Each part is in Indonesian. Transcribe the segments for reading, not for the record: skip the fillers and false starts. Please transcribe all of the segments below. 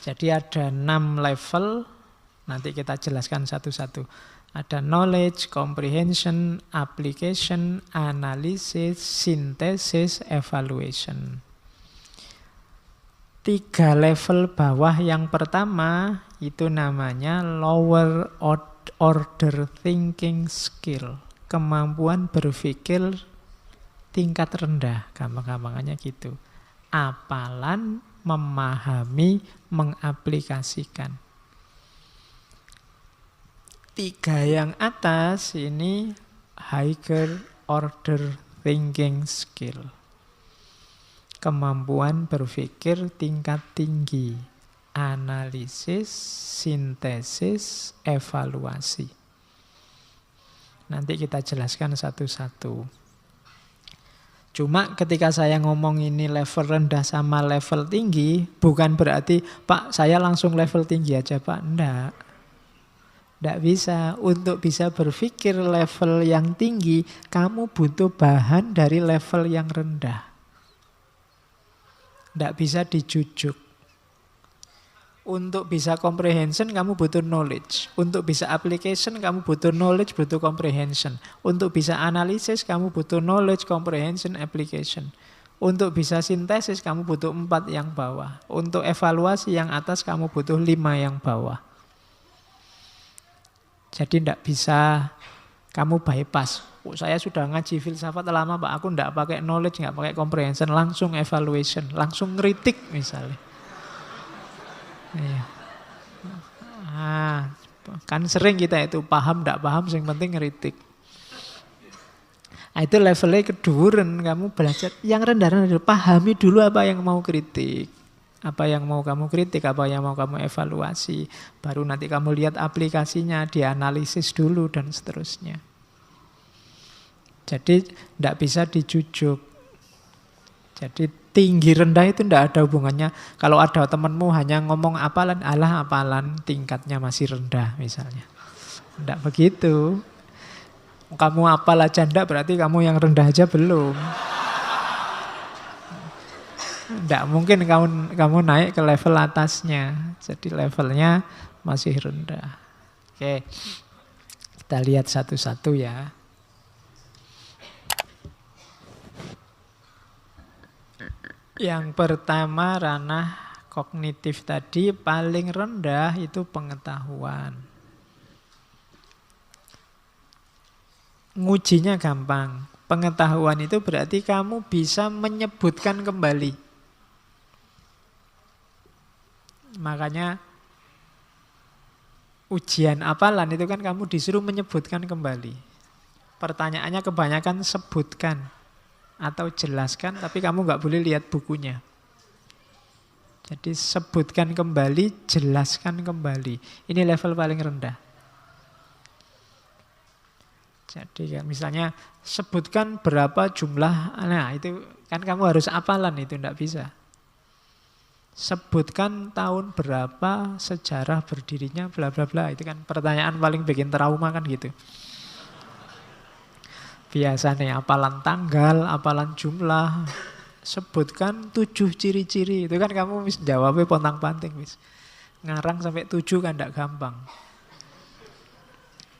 Jadi ada 6 level, nanti kita jelaskan satu-satu. Ada knowledge, comprehension, application, analysis, synthesis, evaluation. 3 level bawah yang pertama itu namanya lower order thinking skill. Kemampuan berpikir tingkat rendah, gampang-gampangannya gitu. Apalan, memahami, mengaplikasikan. 3 yang atas ini higher order thinking skill. Kemampuan berpikir tingkat tinggi. Analisis, sintesis, evaluasi. Nanti kita jelaskan satu-satu. Cuma ketika saya ngomong ini level rendah sama level tinggi, bukan berarti, Pak, saya langsung level tinggi aja, Pak. Enggak. Tidak bisa. Untuk bisa berpikir level yang tinggi, kamu butuh bahan dari level yang rendah. Tidak bisa dijujuk. Untuk bisa comprehension, kamu butuh knowledge. Untuk bisa application, kamu butuh knowledge, butuh comprehension. Untuk bisa analisis, kamu butuh knowledge, comprehension, application. Untuk bisa sintesis, kamu butuh 4 yang bawah. Untuk evaluasi yang atas, kamu butuh 5 yang bawah. Jadi tidak bisa kamu bypass. Saya sudah ngaji filsafat lama, Pak. Aku tidak pakai knowledge, tidak pakai comprehension. Langsung evaluation, langsung kritik misalnya. Iya. Kan sering kita itu paham, tidak paham, yang penting kritik. Itu levelnya keduren, kamu belajar. Yang rendah-rendah, pahami dulu apa yang mau kritik. Apa yang mau kamu kritik, apa yang mau kamu evaluasi. Baru nanti kamu lihat aplikasinya, dianalisis dulu dan seterusnya. Jadi tidak bisa dijujuk. Jadi tinggi rendah itu tidak ada hubungannya. Kalau ada temanmu hanya ngomong apalan, alah apalan, tingkatnya masih rendah misalnya. Tidak begitu. Kamu apal aja enggak, berarti kamu yang rendah aja belum. Tidak mungkin kamu naik ke level atasnya. Jadi levelnya masih rendah. Oke, kita lihat satu-satu ya. Yang pertama ranah kognitif tadi, paling rendah itu pengetahuan. Ngujinya gampang. Pengetahuan itu berarti kamu bisa menyebutkan kembali. Makanya ujian hafalan itu kan kamu disuruh menyebutkan kembali. Pertanyaannya kebanyakan sebutkan atau jelaskan, tapi kamu nggak boleh lihat bukunya. Jadi sebutkan kembali, jelaskan kembali. Ini level paling rendah. Jadi misalnya sebutkan berapa jumlah, nah itu kan kamu harus hafalan, itu enggak bisa. Sebutkan tahun berapa sejarah berdirinya bla bla bla, itu kan pertanyaan paling bikin trauma kan gitu. Biasanya hafalan tanggal, hafalan jumlah, sebutkan 7 ciri-ciri, itu kan kamu bisa jawabnya pontang-panting, mis. Ngarang sampai 7 kan enggak gampang.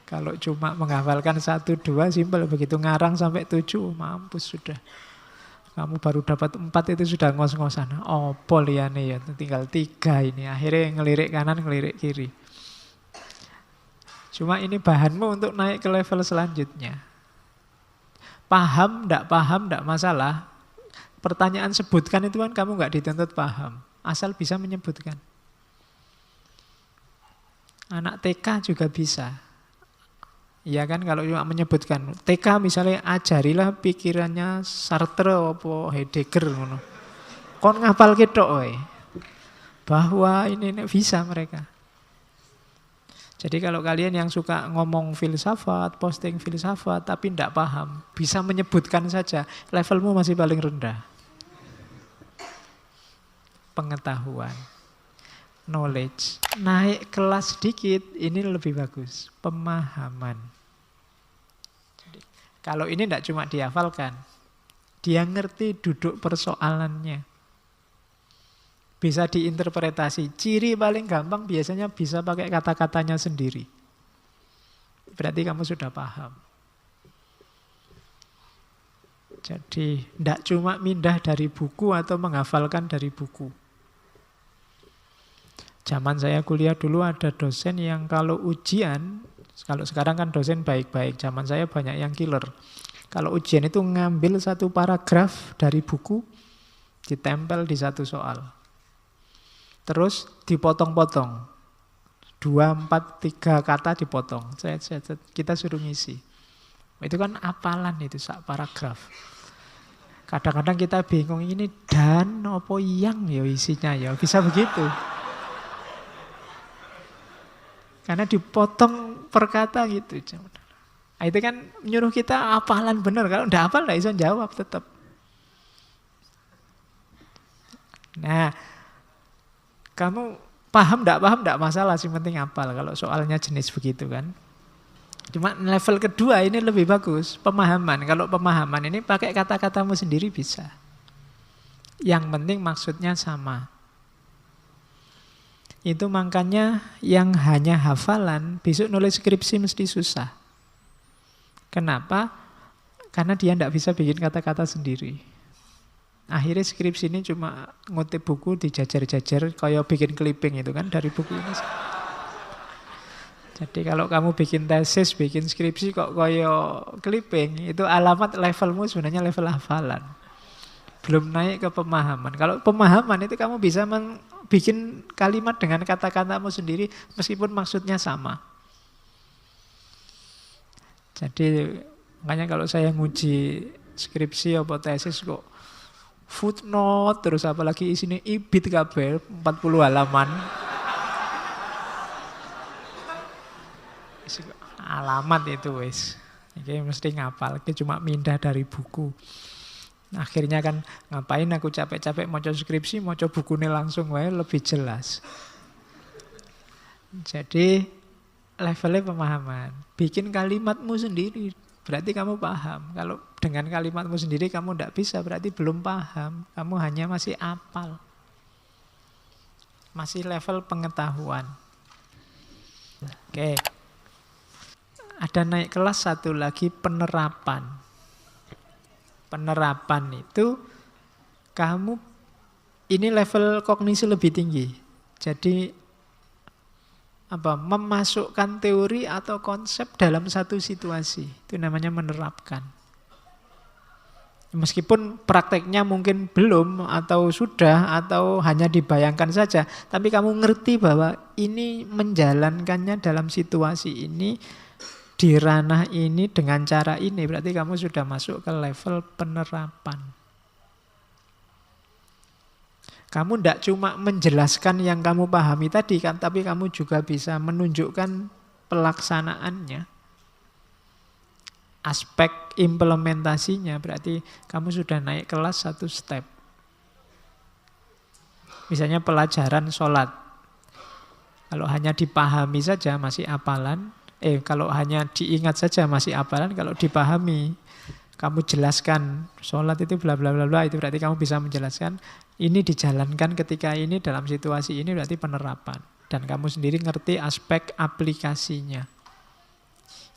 Kalau cuma menghafalkan 1, 2 simpel, begitu ngarang sampai 7 mampus sudah. Kamu baru dapat 4 itu sudah ngos-ngosan. Oh, poliane ya, tinggal 3 ini. Akhirnya ngelirik kanan, ngelirik kiri. Cuma ini bahanmu untuk naik ke level selanjutnya. Paham, enggak masalah. Pertanyaan sebutkan itu kan kamu enggak dituntut paham. Asal bisa menyebutkan. Anak TK juga bisa. Ya kan, kalau cuma menyebutkan TK misalnya, ajarilah pikirannya Sartre apa Heidegger ngono. Kon ngapal ketok we. Bahwa ini bisa mereka. Jadi kalau kalian yang suka ngomong filsafat, posting filsafat tapi tidak paham, bisa menyebutkan saja, levelmu masih paling rendah. Pengetahuan, knowledge. Naik kelas sedikit, ini lebih bagus. Pemahaman. Jadi, kalau ini tidak cuma dihafalkan, dia ngerti duduk persoalannya. bisa diinterpretasi. Ciri paling gampang biasanya bisa pakai kata-katanya sendiri. Berarti kamu sudah paham. Jadi tidak cuma mindah dari buku atau menghafalkan dari buku. Zaman saya kuliah dulu ada dosen yang kalau ujian, kalau sekarang kan dosen baik-baik, zaman saya banyak yang killer. Kalau ujian itu ngambil satu paragraf dari buku, ditempel di satu soal. Terus dipotong-potong. 2, 4, 3 kata dipotong. Kita suruh ngisi. Itu kan apalan itu, sak paragraf. Kadang-kadang kita bingung, ini dan apa yang ya isinya ya. Bisa begitu. Karena dipotong per kata gitu. Nah, itu kan nyuruh kita apalan bener. Kalau udah hafal nggak bisa jawab tetap. Nah, kamu paham nggak masalah, sih penting hafal. Kalau soalnya jenis begitu kan. Cuma level kedua ini lebih bagus, pemahaman. Kalau pemahaman ini pakai kata-katamu sendiri bisa. Yang penting maksudnya sama. Itu makanya yang hanya hafalan, besok nulis skripsi mesti susah. Kenapa? Karena dia tidak bisa bikin kata-kata sendiri. Akhirnya skripsi ini cuma ngutip buku, dijajar-jajar, kayak bikin clipping itu kan dari buku ini. Jadi kalau kamu bikin tesis, bikin skripsi kok kayak clipping, itu alamat levelmu sebenarnya level hafalan. Belum naik ke pemahaman. Kalau pemahaman itu kamu bisa bikin kalimat dengan kata-katamu sendiri meskipun maksudnya sama. Jadi makanya kalau saya nguji skripsi atau tesis kok footnote terus apalagi isinya ibit kabeh 40 halaman. Alamat itu wis. Iki mesti ngapal, iki cuma mindah dari buku. Akhirnya kan ngapain aku capek-capek maca skripsi, maca bukune langsung wae lebih jelas. Jadi levelnya pemahaman. Bikin kalimatmu sendiri, berarti kamu paham. Kalau dengan kalimatmu sendiri kamu tidak bisa, berarti belum paham. Kamu hanya masih apal. Masih level pengetahuan. Oke. Ada naik kelas satu lagi, penerapan. Penerapan itu kamu ini level kognisi lebih tinggi. Jadi memasukkan teori atau konsep dalam satu situasi. Itu namanya menerapkan. Meskipun prakteknya mungkin belum atau sudah atau hanya dibayangkan saja, tapi kamu ngerti bahwa ini menjalankannya dalam situasi ini, di ranah ini dengan cara ini, berarti kamu sudah masuk ke level penerapan. Kamu tidak cuma menjelaskan yang kamu pahami tadi kan, tapi kamu juga bisa menunjukkan pelaksanaannya. Aspek implementasinya, berarti kamu sudah naik kelas satu step. Misalnya pelajaran sholat. Kalau hanya dipahami saja masih hafalan. Kalau hanya diingat saja masih hafalan, kalau dipahami, kamu jelaskan sholat itu bla bla bla bla, itu berarti kamu bisa menjelaskan ini dijalankan ketika ini dalam situasi ini, berarti penerapan. Dan kamu sendiri ngerti aspek aplikasinya.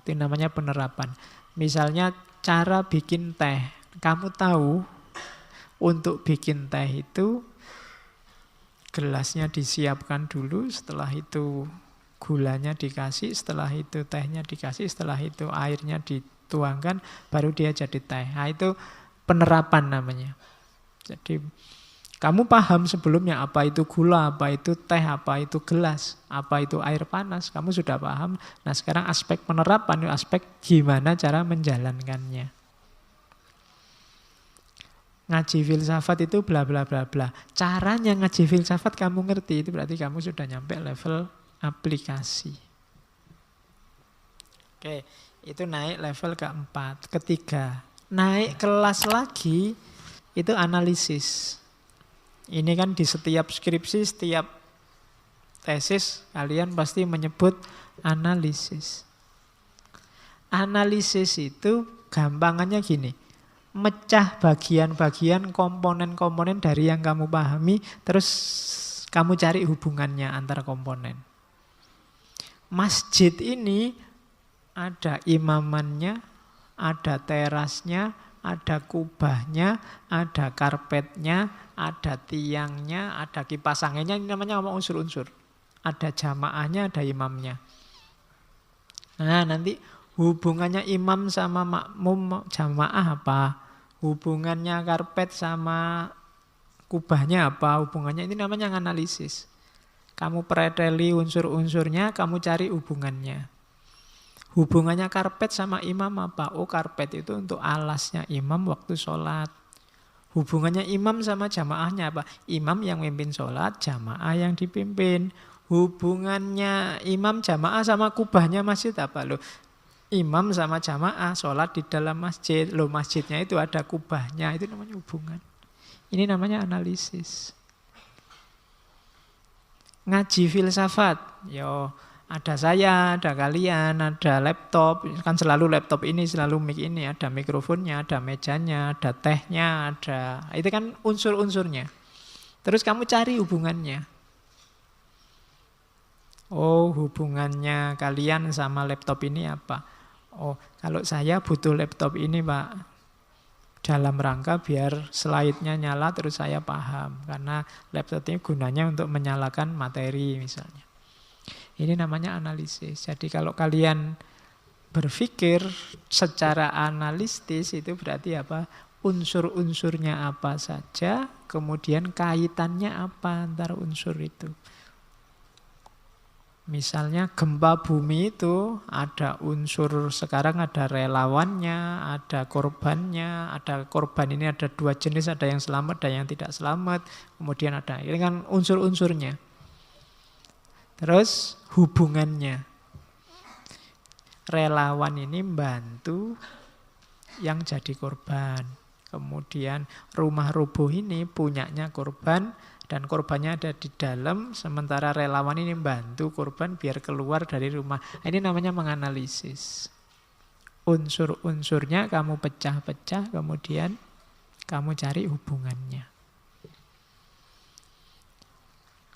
Itu namanya penerapan. Misalnya cara bikin teh. Kamu tahu untuk bikin teh itu gelasnya disiapkan dulu, setelah itu gulanya dikasih, setelah itu tehnya dikasih, setelah itu airnya dituangkan, baru dia jadi teh. Nah, itu penerapan namanya. Jadi kamu paham sebelumnya apa itu gula, apa itu teh, apa itu gelas, apa itu air panas. Kamu sudah paham. Nah sekarang aspek penerapan, aspek gimana cara menjalankannya. Ngaji filsafat itu bla bla bla bla. Caranya ngaji filsafat kamu ngerti, itu berarti kamu sudah nyampe level aplikasi. Oke, itu naik level keempat. Ketiga, naik kelas lagi, itu analisis. Ini kan di setiap skripsi, setiap tesis, kalian pasti menyebut analisis. Analisis itu gampangannya gini, mecah bagian-bagian komponen-komponen dari yang kamu pahami, terus kamu cari hubungannya antar komponen. Masjid ini ada imamannya, ada terasnya, ada kubahnya, ada karpetnya, ada tiangnya, ada kipas anginnya, ini namanya unsur-unsur. Ada jamaahnya, ada imamnya. Nah, nanti hubungannya imam sama makmum jamaah apa? Hubungannya karpet sama kubahnya apa? Hubungannya ini namanya analisis. Kamu preteli unsur-unsurnya, kamu cari hubungannya. Hubungannya karpet sama imam apa? Oh, karpet itu untuk alasnya imam waktu sholat. Hubungannya imam sama jamaahnya apa? Imam yang mimpin sholat, jamaah yang dipimpin. Hubungannya imam jamaah sama kubahnya masjid apa? Loh, imam sama jamaah sholat di dalam masjid. Loh, masjidnya itu ada kubahnya. Itu namanya hubungan. Ini namanya analisis. Ngaji filsafat. Yo, ada saya, ada kalian, ada laptop. Kan selalu laptop ini, selalu mic ini. Ada mikrofonnya, ada mejanya, ada tehnya, ada... Itu kan unsur-unsurnya. Terus kamu cari hubungannya. Oh, hubungannya kalian sama laptop ini apa? Oh, kalau saya butuh laptop ini, Pak. Dalam rangka biar slide-nya nyala terus saya paham. Karena laptop ini gunanya untuk menyalakan materi misalnya. Ini namanya analisis. Jadi kalau kalian berpikir secara analitis itu berarti apa? Unsur-unsurnya apa saja, kemudian kaitannya apa antara unsur itu. Misalnya gempa bumi itu ada unsur, sekarang ada relawannya, ada korbannya, ada korban ini ada dua jenis, ada yang selamat, ada yang tidak selamat. Kemudian ada, ini kan unsur-unsurnya. Terus hubungannya. Relawan ini membantu yang jadi korban. Kemudian rumah rubuh ini punyanya korban, dan korbannya ada di dalam, sementara relawan ini membantu korban biar keluar dari rumah. Ini namanya menganalisis. Unsur-unsurnya kamu pecah-pecah, kemudian kamu cari hubungannya.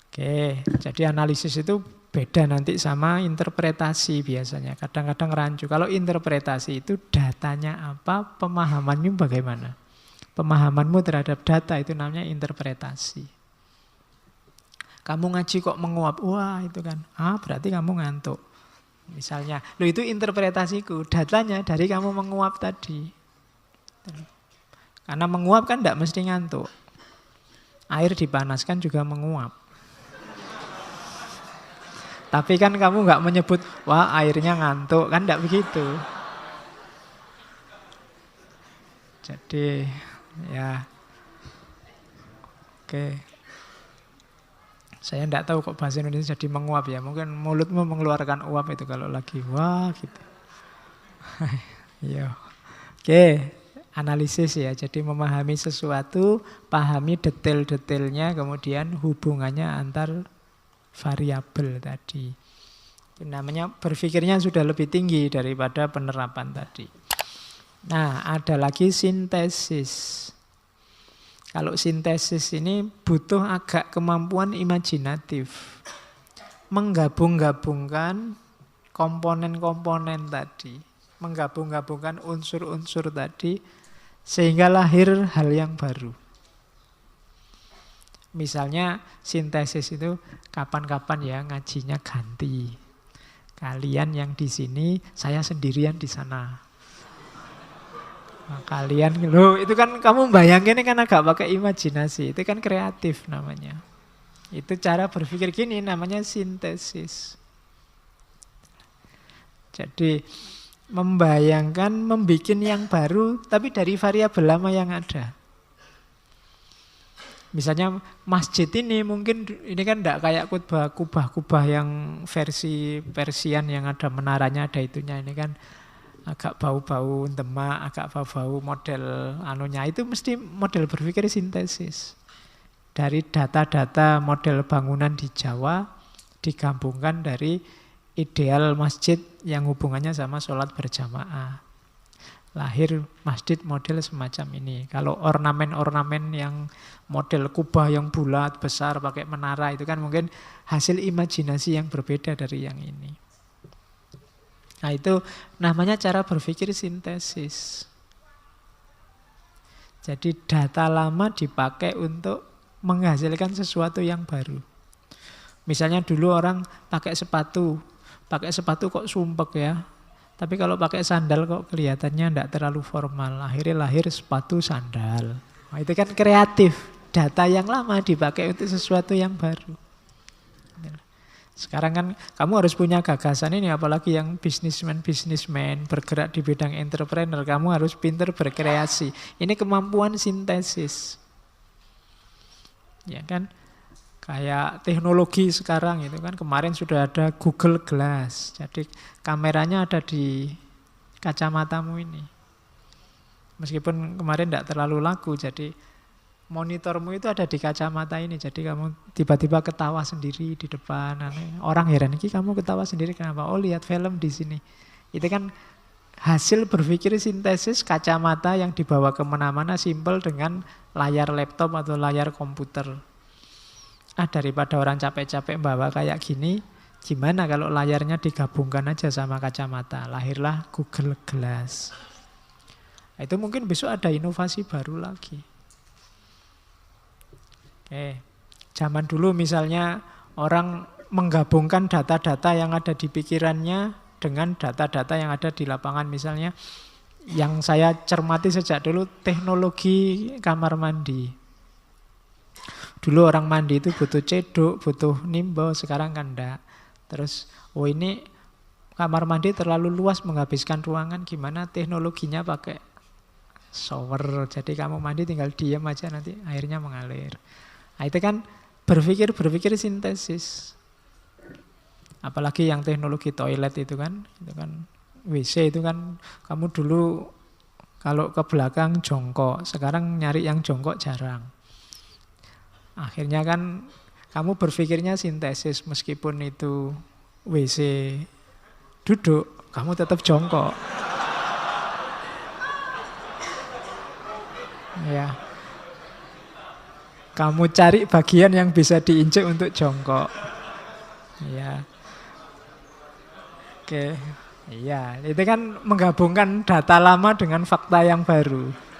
Oke, jadi analisis itu beda nanti sama interpretasi biasanya. Kadang-kadang rancu. Kalau interpretasi itu datanya apa, pemahamanmu bagaimana? Pemahamanmu terhadap data itu namanya interpretasi. Kamu ngaji kok menguap, wah itu kan, berarti kamu ngantuk. Misalnya, loh itu interpretasiku, datanya dari kamu menguap tadi. Karena menguap kan tidak mesti ngantuk. Air dipanaskan juga menguap. Tapi kan kamu nggak menyebut, wah airnya ngantuk, kan tidak begitu. Jadi, ya, oke. Saya tidak tahu kok bahasa Indonesia jadi menguap ya. Mungkin mulutmu mengeluarkan uap itu kalau lagi wah gitu. Iya. Oke, analisis ya. Jadi memahami sesuatu, pahami detail-detailnya, kemudian hubungannya antar variabel tadi. Itu namanya berpikirnya sudah lebih tinggi daripada penerapan tadi. Nah, ada lagi sintesis. Kalau sintesis ini butuh agak kemampuan imajinatif. Menggabung-gabungkan komponen-komponen tadi. Menggabung-gabungkan unsur-unsur tadi. Sehingga lahir hal yang baru. Misalnya sintesis itu kapan-kapan ya ngajinya ganti. Kalian yang di sini, saya sendirian di sana. Nah, kalian, loh itu kan kamu bayangin kan agak pakai imajinasi. Itu kan kreatif namanya. Itu cara berpikir gini namanya sintesis. Jadi membayangkan, membuat yang baru tapi dari variabel lama yang ada. Misalnya masjid ini mungkin ini kan tidak kayak kubah-kubah yang versi Persian yang ada menaranya, ada itunya. Ini kan agak bau-bau demak, agak bau-bau model anunya. Itu mesti model berpikir sintesis. Dari data-data model bangunan di Jawa digabungkan dari ideal masjid yang hubungannya sama sholat berjamaah. Lahir masjid model semacam ini. Kalau ornamen-ornamen yang model kubah yang bulat, besar, pakai menara, itu kan mungkin hasil imajinasi yang berbeda dari yang ini. Nah itu namanya cara berpikir sintesis. Jadi data lama dipakai untuk menghasilkan sesuatu yang baru. Misalnya dulu orang pakai sepatu kok sumpek ya. Tapi kalau pakai sandal kok kelihatannya tidak terlalu formal. Akhirnya lahir sepatu sandal. Nah, itu kan kreatif. Data yang lama dipakai untuk sesuatu yang baru. Sekarang kan kamu harus punya gagasan ini. Apalagi yang bisnismen bergerak di bidang entrepreneur. Kamu harus pintar berkreasi. Ini kemampuan sintesis. Ya kan? Kayak teknologi sekarang itu kan kemarin sudah ada Google Glass. Jadi kameranya ada di kacamatamu ini. Meskipun kemarin tidak terlalu laku, jadi monitormu itu ada di kacamata ini. Jadi kamu tiba-tiba ketawa sendiri di depan. Orang heran, ini kamu ketawa sendiri kenapa? Oh lihat film di sini. Itu kan hasil berpikir sintesis kacamata yang dibawa kemana-mana simpel dengan layar laptop atau layar komputer. Daripada orang capek-capek bawa kayak gini, gimana kalau layarnya digabungkan aja sama kacamata? Lahirlah Google Glass. Nah, itu mungkin besok ada inovasi baru lagi. Oke. Zaman dulu misalnya orang menggabungkan data-data yang ada di pikirannya dengan data-data yang ada di lapangan. Misalnya yang saya cermati sejak dulu teknologi kamar mandi. Dulu orang mandi itu butuh cedok, butuh nimbo, sekarang kan enggak. Terus, ini kamar mandi terlalu luas menghabiskan ruangan, gimana teknologinya pakai shower. Jadi kamu mandi tinggal diam aja nanti airnya mengalir. Nah itu kan berpikir sintesis. Apalagi yang teknologi toilet itu kan WC itu kan kamu dulu kalau ke belakang jongkok, sekarang nyari yang jongkok jarang. Akhirnya kan kamu berpikirnya sintesis, meskipun itu WC duduk, kamu tetap jongkok. Ya. Kamu cari bagian yang bisa diinjek untuk jongkok. Ya. Oke. Iya, itu kan menggabungkan data lama dengan fakta yang baru.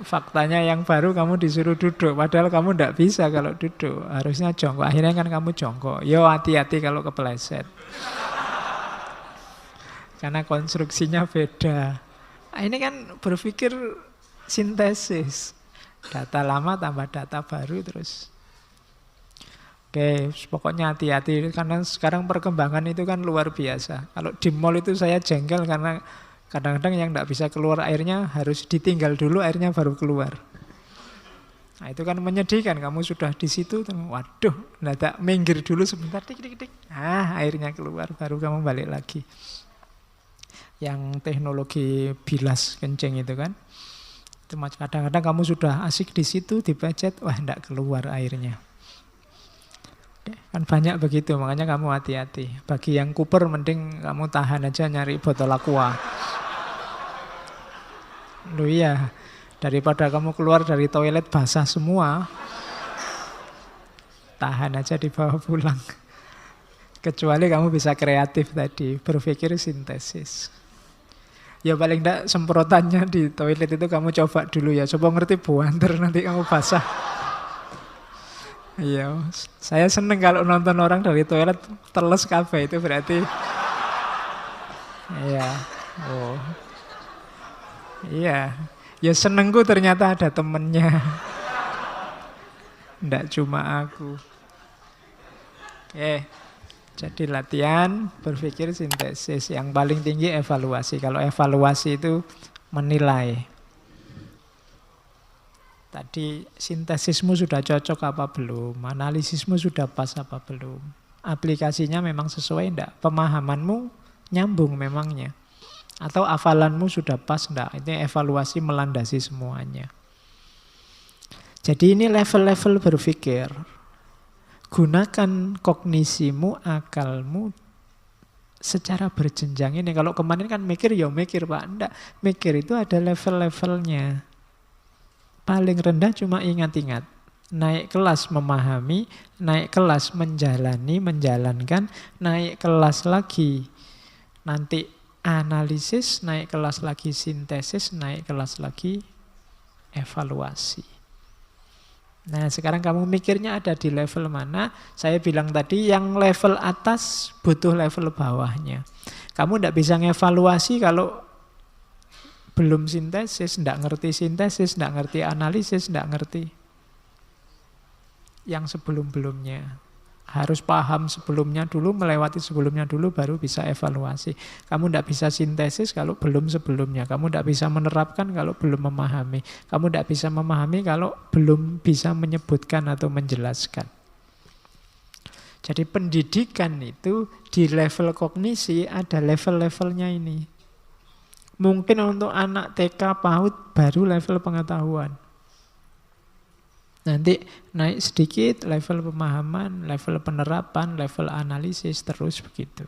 Faktanya yang baru kamu disuruh duduk, padahal kamu tidak bisa kalau duduk, harusnya jongkok. Akhirnya kan kamu jongkok. Yo hati-hati kalau kepleset, karena konstruksinya beda. Nah, ini kan berpikir sintesis, data lama tambah data baru terus. Oke, pokoknya hati-hati karena sekarang perkembangan itu kan luar biasa. Kalau di mall itu saya jengkel karena kadang-kadang yang tidak bisa keluar airnya harus ditinggal dulu, airnya baru keluar. Nah itu kan menyedihkan, kamu sudah di situ, waduh, tak minggir dulu sebentar, tik. Airnya keluar, baru kamu balik lagi. Yang teknologi bilas kencing itu kan, itu kadang-kadang kamu sudah asik di situ, dipecet, tidak keluar airnya. Kan banyak begitu, makanya kamu hati-hati. Bagi yang kuper mending kamu tahan aja nyari botol aqua. Loh iya, daripada kamu keluar dari toilet basah semua, tahan aja dibawa pulang. Kecuali kamu bisa kreatif tadi, berpikir sintesis. Ya paling enggak semprotannya di toilet itu kamu coba dulu ya. Coba ngerti buanter nanti kamu basah. Iya, saya seneng kalau nonton orang dari toilet teles kabeh, itu berarti iya. Oh. Iya, ya senengku ternyata ada temennya. Nggak cuma aku. Jadi latihan berpikir sintesis. Yang paling tinggi evaluasi. Kalau evaluasi itu menilai. Tadi sintesismu sudah cocok apa belum? Analisismu sudah pas apa belum? Aplikasinya memang sesuai enggak? Pemahamanmu nyambung memangnya? Atau hafalanmu sudah pas enggak? Ini evaluasi melandasi semuanya. Jadi ini level-level berpikir. Gunakan kognisimu, akalmu secara berjenjang ini. Kalau kemarin kan mikir, ya mikir Pak. Enggak, mikir itu ada level-levelnya. Paling rendah cuma ingat-ingat. Naik kelas memahami, naik kelas menjalani, menjalankan, naik kelas lagi. Nanti analisis, naik kelas lagi sintesis, naik kelas lagi evaluasi. Nah, sekarang kamu mikirnya ada di level mana? Saya bilang tadi yang level atas butuh level bawahnya. Kamu tidak bisa ngevaluasi kalau belum sintesis, tidak ngerti sintesis, tidak ngerti analisis, tidak ngerti yang sebelum-belumnya. Harus paham sebelumnya dulu, melewati sebelumnya dulu, baru bisa evaluasi. Kamu tidak bisa sintesis kalau belum sebelumnya. Kamu tidak bisa menerapkan kalau belum memahami. Kamu tidak bisa memahami kalau belum bisa menyebutkan atau menjelaskan. Jadi pendidikan itu di level kognisi ada level-levelnya ini. Mungkin untuk anak TK PAUD baru level pengetahuan. Nanti naik sedikit level pemahaman, level penerapan, level analisis, terus begitu.